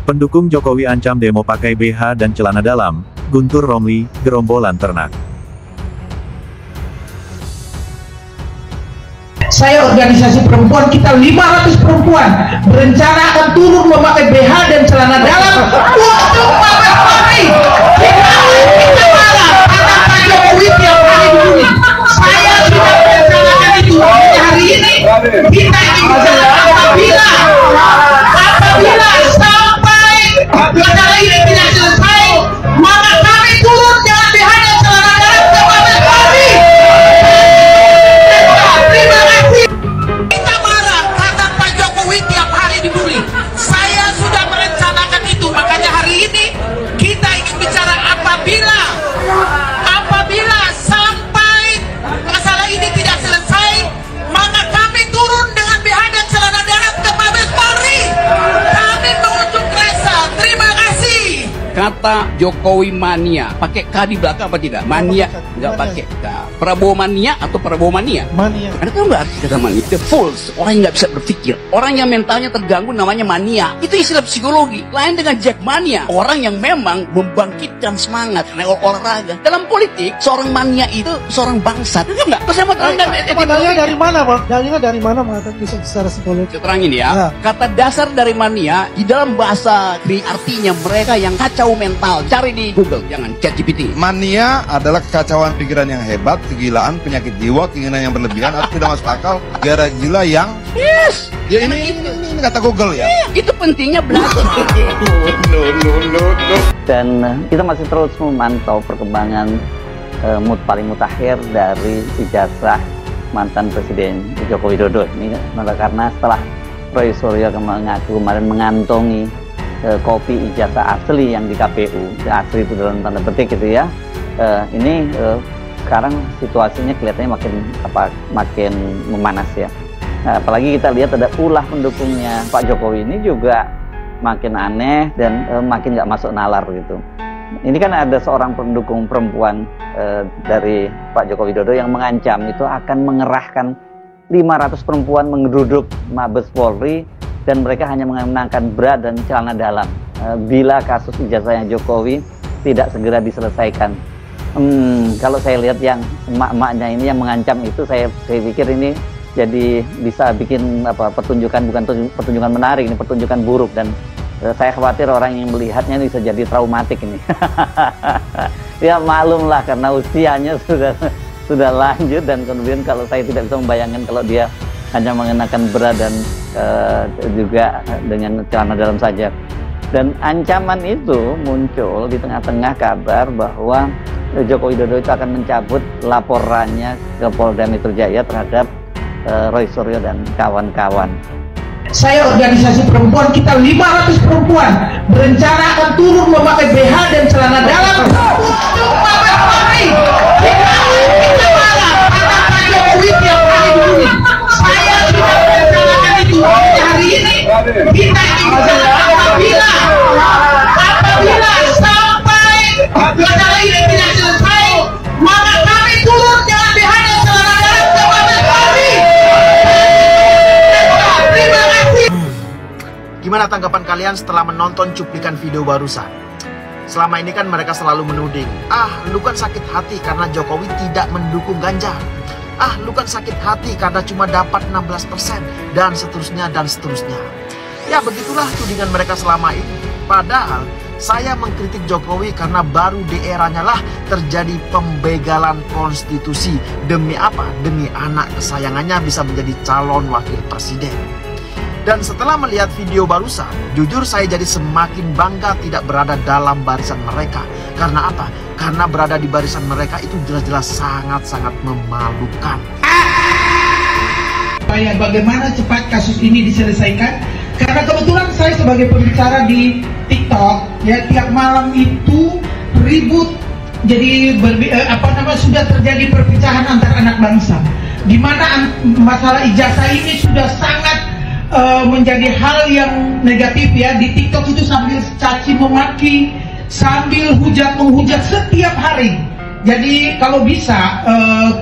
Pendukung Jokowi ancam demo pakai BH dan celana dalam, Guntur Romli, gerombolan ternak. Saya organisasi perempuan, kita 500 perempuan berencana akan turun memakai BH dan celana dalam untuk Mabes Polri. Kita marah karena Pak Jokowi tiap hari dulu. Saya sudah merencanakan itu hari ini. Kita ingin bicara apabila sampai masalah ini tidak selesai, maka kami turun dengan BH dan celana dalam ke Mabes Polri. Terima kasih. Kita marah karena Pak Jokowi tiap hari dibully. Saya sudah merencanakan itu, makanya hari ini kita ingin bicara apabila sampai masalah ini tidak selesai, maka kami turun dengan BH dan celana dalam ke Mabes Polri. Kami mengunjuk rasa. Terima kasih. Kata Jokowi mania, pakai K di belakang apa tidak? Mania, nggak pakai K. Prabowo mania atau Prabowo mania? Mania. Anda tahu nggak arti kata mania? Itu false. Orang yang nggak bisa berpikir. Orang yang mentalnya terganggu namanya mania. Itu istilah psikologi. Lain dengan Jackmania. Orang yang memang membangkitkan semangat lewat olahraga. Dalam politik, seorang mania itu seorang bangsat. Betul nggak? Terus saya mau terangkan. Mananya dari mana, Bang? Dalilnya dari mana, Bang? Bisa secara psikologi. Saya terangin ya. Kata dasar dari mania di dalam bahasa Greek artinya mereka yang kacau mental. Cari di Google, jangan ChatGPT. Mania adalah kekacauan pikiran yang hebat, kegilaan, penyakit jiwa, keinginan yang berlebihan atau tidak masuk akal, gara gila yang Yes. ya ini kata Google ya. Itu pentingnya belajar. Dan kita masih terus memantau perkembangan paling mutakhir dari ijazah mantan Presiden Joko Widodo ini, karena setelah Roy Suryo mengaku kemarin mengantongi kopi ijazah asli yang di KPU, asli itu dalam tanda petik gitu ya. Ini sekarang situasinya kelihatannya makin memanas ya. Apalagi kita lihat ada ulah pendukungnya Pak Jokowi ini juga makin aneh dan makin nggak masuk nalar gitu. Ini kan ada seorang pendukung perempuan dari Pak Joko Widodo yang mengancam itu akan mengerahkan 500 perempuan menggeruduk Mabes Polri dan mereka hanya mengenakan bra dan celana dalam bila kasus ijazahnya Jokowi tidak segera diselesaikan. Kalau saya lihat yang emak-emaknya ini yang mengancam itu, saya pikir ini jadi bisa bikin pertunjukan, bukan pertunjukan menarik, ini pertunjukan buruk, dan saya khawatir orang yang melihatnya ini bisa jadi traumatik ini. Ya maklum lah karena usianya sudah lanjut, dan kemudian kalau saya tidak bisa membayangkan kalau dia hanya mengenakan bra dan juga dengan celana dalam saja. Dan ancaman itu muncul di tengah-tengah kabar bahwa Joko Widodo itu akan mencabut laporannya ke Polda Metro Jaya terhadap Roy Suryo dan kawan-kawan. Saya organisasi perempuan, kita 500 perempuan berencana akan turun memakai BH dan celana dalam untuk Mabes Polri. Kita marah karena Pak Jokowi tiap hari dibully. Saya sudah merencanakan itu hari ini. Kita ingin bicara apabila sampai masalah ini tidak selesai, maka kami turun dengan BH dan celana dalam ke Mabes Polri. Terima kasih. Gimana tanggapan kalian setelah menonton cuplikan video barusan? Selama ini kan mereka selalu menuding, lu kan sakit hati karena Jokowi tidak mendukung Ganjar. Lu kan sakit hati karena cuma dapat 16% dan seterusnya dan seterusnya. Ya begitulah tudingan mereka selama ini. Padahal saya mengkritik Jokowi karena baru di eranya lah terjadi pembegalan konstitusi. Demi apa? Demi anak kesayangannya bisa menjadi calon wakil presiden. Dan setelah melihat video barusan, jujur saya jadi semakin bangga tidak berada dalam barisan mereka. Karena apa? Karena berada di barisan mereka itu jelas-jelas sangat-sangat memalukan. Bagaimana cepat kasus ini diselesaikan? Karena kebetulan saya sebagai pembicara di TikTok, ya tiap malam itu ribut, jadi sudah terjadi perpecahan antar anak bangsa. Di mana masalah ijazah ini sudah sangat menjadi hal yang negatif ya. Di TikTok itu sambil caci memaki, sambil hujat menghujat setiap hari. Jadi kalau bisa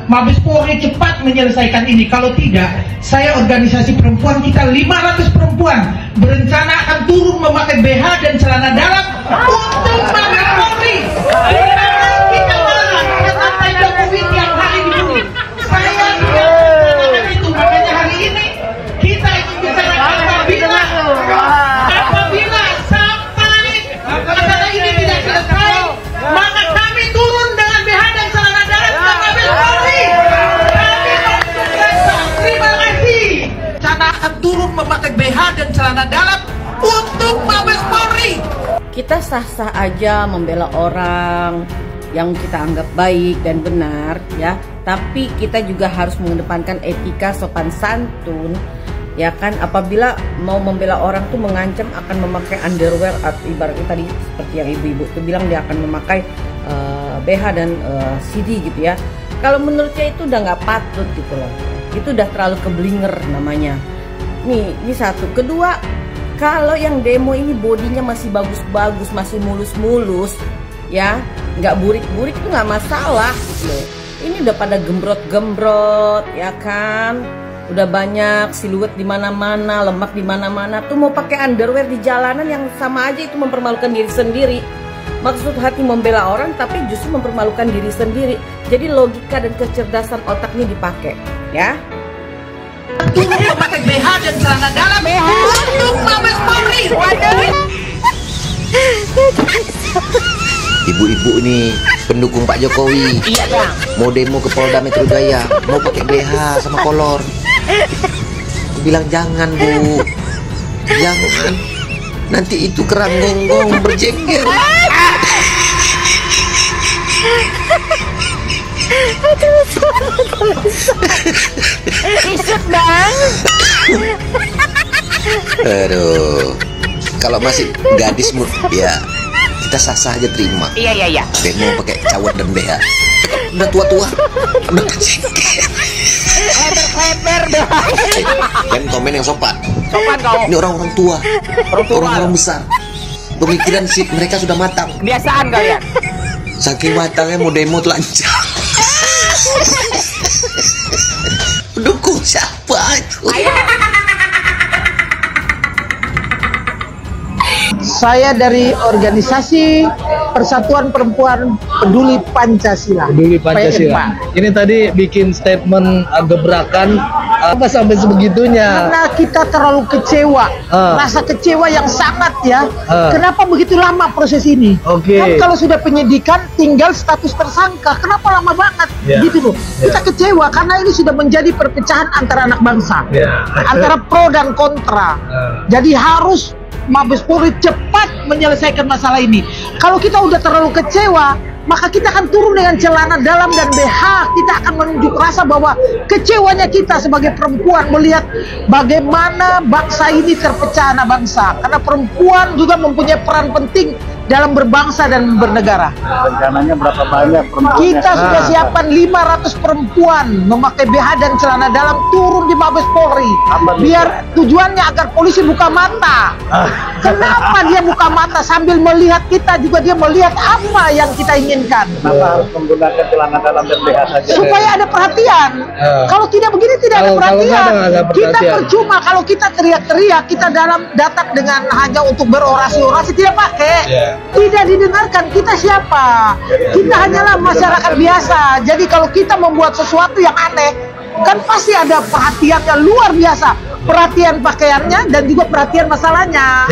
Mabes Polri cepat menyelesaikan ini. Kalau tidak, saya organisasi perempuan, kita 500 perempuan berencana akan turun memakai BH dan celana dalam untuk Mabes Polri. Kita marah karena Pak Jokowi tiap hari dibully. Saya tidak mengatakan itu, makanya hari ini kita ingin bicara apabila sampai masalah ini tidak selesai, maka kami turun dengan BH dan celana dalam ke Mabes Polri. Kami untuk rasa. Terima kasih. Karena akan turun memakai BH dan celana dalam untuk Mabes Polri. Kita sah-sah aja membela orang yang kita anggap baik dan benar ya, tapi kita juga harus mengedepankan etika sopan santun ya kan. Apabila mau membela orang tuh mengancam akan memakai underwear atau ibaratnya tadi seperti yang ibu-ibu tuh bilang dia akan memakai BH dan CD gitu ya, kalau menurutnya itu udah nggak patut gitu loh, itu udah terlalu keblinger namanya. Ini satu. Kedua, kalau yang demo ini bodinya masih bagus-bagus, masih mulus-mulus ya, nggak burik-burik itu nggak masalah gitu loh. Ini udah pada gembrot-gembrot ya kan, udah banyak siluet di mana-mana, lemak di mana-mana, tuh mau pakai underwear di jalanan yang sama aja itu mempermalukan diri sendiri. Maksud hati membela orang tapi justru mempermalukan diri sendiri. Jadi logika dan kecerdasan otaknya dipakai ya. Turun memakai BH dan celana dalam untuk Mabes Polri. Ibu-ibu ini pendukung Pak Jokowi. Iya bang. Mau demo ke Polda Metro Jaya, mau pakai BH sama kolor. Bilang jangan Bu, jangan. Nanti itu kerang gonggong berjengkel. Isut bang. Aduh, kalau masih gadis ya kita sah-sah aja terima. Iya. Demo pakai cawat dan BH. Udah tua-tua, udah kecengkel. Lebar dong. Kan komen yang sopan. Sopan kau. Ini orang-orang tua, orang-orang besar. Pemikiran sih mereka sudah matang. Kebiasaan kalian. Saking matangnya mau demo telanjang. Pendukung siapa itu? Saya dari organisasi Persatuan Perempuan Peduli Pancasila. Peduli Pancasila. Ini tadi bikin statement gebrakan apa sampai sebegitunya? Karena kita terlalu kecewa, rasa kecewa yang sangat ya. Kenapa begitu lama proses ini? Kan kalau sudah penyidikan tinggal status tersangka, kenapa lama banget? Gitu loh. Kita kecewa karena ini sudah menjadi perpecahan antara anak bangsa, antara pro dan kontra. Jadi harus Mabes Polri cepat menyelesaikan masalah ini. Kalau kita udah terlalu kecewa, maka kita akan turun dengan celana dalam dan BH. Kita akan menunjuk rasa bahwa kecewanya kita sebagai perempuan melihat bagaimana bangsa ini terpecah anak bangsa. Karena perempuan juga mempunyai peran penting dalam berbangsa dan bernegara. Rencananya berapa banyak perempuan? Kita sudah siapkan 500 perempuan memakai BH dan celana dalam turun di Mabes Polri. Biar tujuannya agar polisi buka mata. Kenapa dia buka mata sambil melihat kita juga dia melihat apa yang kita inginkan. Kenapa harus menggunakan celana dalam dan BH saja? Supaya ada perhatian. Kalau tidak begini tidak ada perhatian. Kita percuma kalau kita teriak-teriak, kita datang dengan hanya untuk berorasi-orasi tidak pakai. Tidak didengarkan. Kita siapa? Kita hanyalah masyarakat biasa. Jadi kalau kita membuat sesuatu yang aneh, kan pasti ada perhatiannya luar biasa. Perhatian pakaiannya dan juga perhatian masalahnya.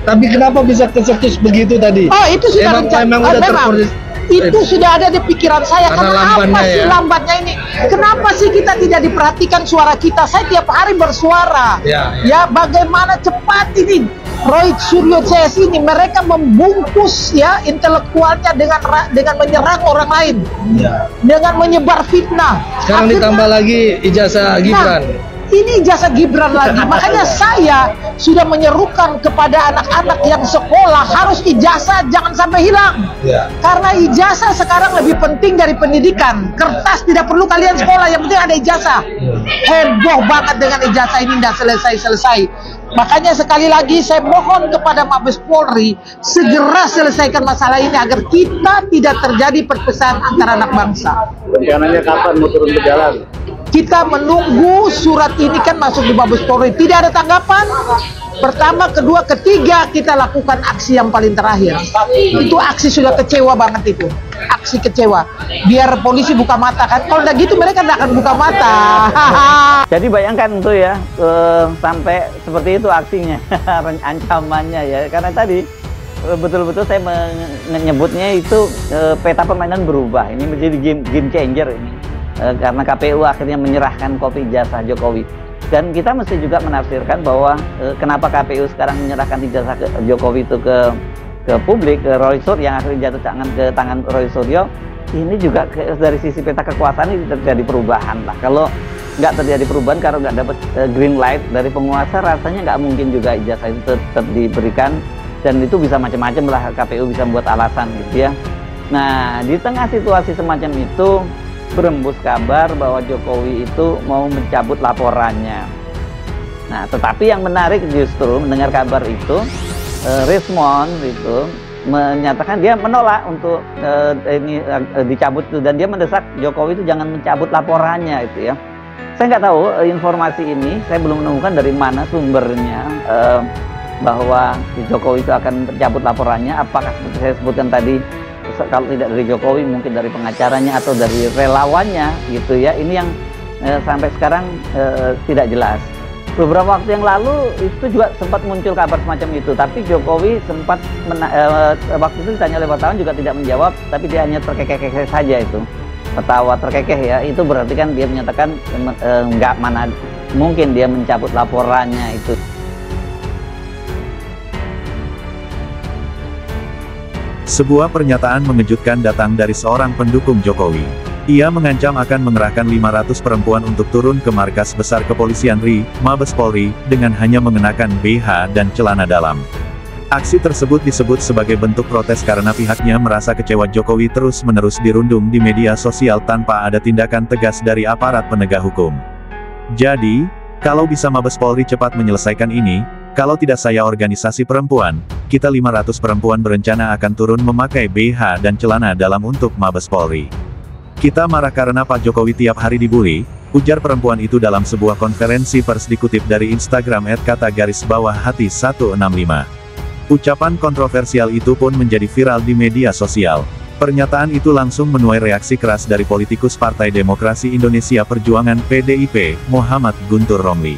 Tapi kenapa bisa kesetus begitu tadi? Oh, itu sudah itu sudah ada di pikiran saya. Karena apa sih lambatnya ini? Kenapa sih kita tidak diperhatikan suara kita? Saya tiap hari bersuara. Ya bagaimana cepat ini Roy Suryo CS ini mereka membungkus ya intelektualnya dengan menyerang orang lain, dengan menyebar fitnah. Sekarang ditambah lagi ijazah Gibran. Ini ijazah Gibran lagi. Makanya saya sudah menyerukan kepada anak-anak yang sekolah harus ijazah jangan sampai hilang. Karena ijazah sekarang lebih penting dari pendidikan. Kertas tidak perlu kalian sekolah, yang penting ada ijazah. Heboh banget dengan ijazah ini tidak selesai-selesai. Makanya sekali lagi saya mohon kepada Mabes Polri segera selesaikan masalah ini agar kita tidak terjadi perpecahan antara anak bangsa. Rencananya kapan mau turun ke jalan? Kita menunggu surat ini kan masuk di Mabes Polri, tidak ada tanggapan. Pertama, kedua, ketiga kita lakukan aksi yang paling terakhir. Itu aksi sudah kecewa banget itu. Aksi kecewa. Biar polisi buka mata kan. Kalau udah gitu mereka tidak akan buka mata. Jadi bayangkan tuh ya, sampai seperti itu aksinya, ancamannya ya. Karena tadi betul-betul saya menyebutnya itu peta permainan berubah. Ini menjadi game changer ini. Karena KPU akhirnya menyerahkan kopi ijazah Jokowi. Dan kita mesti juga menafsirkan bahwa kenapa KPU sekarang menyerahkan ijazah Jokowi itu ke publik, ke Roy Suryo, yang akhirnya jatuh ke tangan Roy Suryo. Ini juga dari sisi peta kekuasaan ini terjadi perubahan lah. Kalau nggak terjadi perubahan, kalau nggak dapat green light dari penguasa, rasanya nggak mungkin juga ijazah itu tetap diberikan. Dan itu bisa macam-macam lah, KPU bisa membuat alasan gitu ya. Nah, di tengah situasi semacam itu, berembus kabar bahwa Jokowi itu mau mencabut laporannya. Nah, tetapi yang menarik justru mendengar kabar itu, Rismond itu menyatakan dia menolak untuk ini dicabut itu, dan dia mendesak Jokowi itu jangan mencabut laporannya itu ya. Saya nggak tahu informasi ini, saya belum menemukan dari mana sumbernya bahwa Jokowi itu akan mencabut laporannya. Apakah seperti saya sebutkan tadi, kalau tidak dari Jokowi mungkin dari pengacaranya atau dari relawannya gitu ya. Ini yang sampai sekarang tidak jelas. Beberapa waktu yang lalu itu juga sempat muncul kabar semacam itu, tapi Jokowi sempat waktu itu ditanya oleh wartawan juga tidak menjawab, tapi dia hanya terkekeh-kekeh saja itu, ketawa terkekeh ya. Itu berarti kan dia menyatakan nggak, mana mungkin dia mencabut laporannya itu. Sebuah pernyataan mengejutkan datang dari seorang pendukung Jokowi. Ia mengancam akan mengerahkan 500 perempuan untuk turun ke markas besar kepolisian RI, Mabes Polri, dengan hanya mengenakan BH dan celana dalam. Aksi tersebut disebut sebagai bentuk protes karena pihaknya merasa kecewa Jokowi terus-menerus dirundung di media sosial tanpa ada tindakan tegas dari aparat penegak hukum. Jadi, kalau bisa Mabes Polri cepat menyelesaikan ini, kalau tidak saya organisasi perempuan, kita 500 perempuan berencana akan turun memakai BH dan celana dalam untuk Mabes Polri. Kita marah karena Pak Jokowi tiap hari dibully, ujar perempuan itu dalam sebuah konferensi pers dikutip dari Instagram @kata_hati165. Ucapan kontroversial itu pun menjadi viral di media sosial. Pernyataan itu langsung menuai reaksi keras dari politikus Partai Demokrasi Indonesia Perjuangan (PDIP), Muhammad Guntur Romli.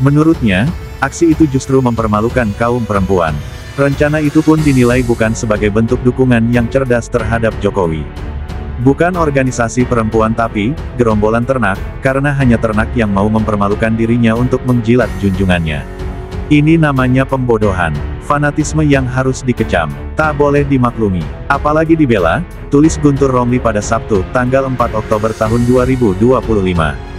Menurutnya, aksi itu justru mempermalukan kaum perempuan. Rencana itu pun dinilai bukan sebagai bentuk dukungan yang cerdas terhadap Jokowi. Bukan organisasi perempuan tapi, gerombolan ternak, karena hanya ternak yang mau mempermalukan dirinya untuk menjilat junjungannya. Ini namanya pembodohan, fanatisme yang harus dikecam, tak boleh dimaklumi, apalagi dibela, tulis Guntur Romli pada Sabtu, tanggal 4 Oktober tahun 2025.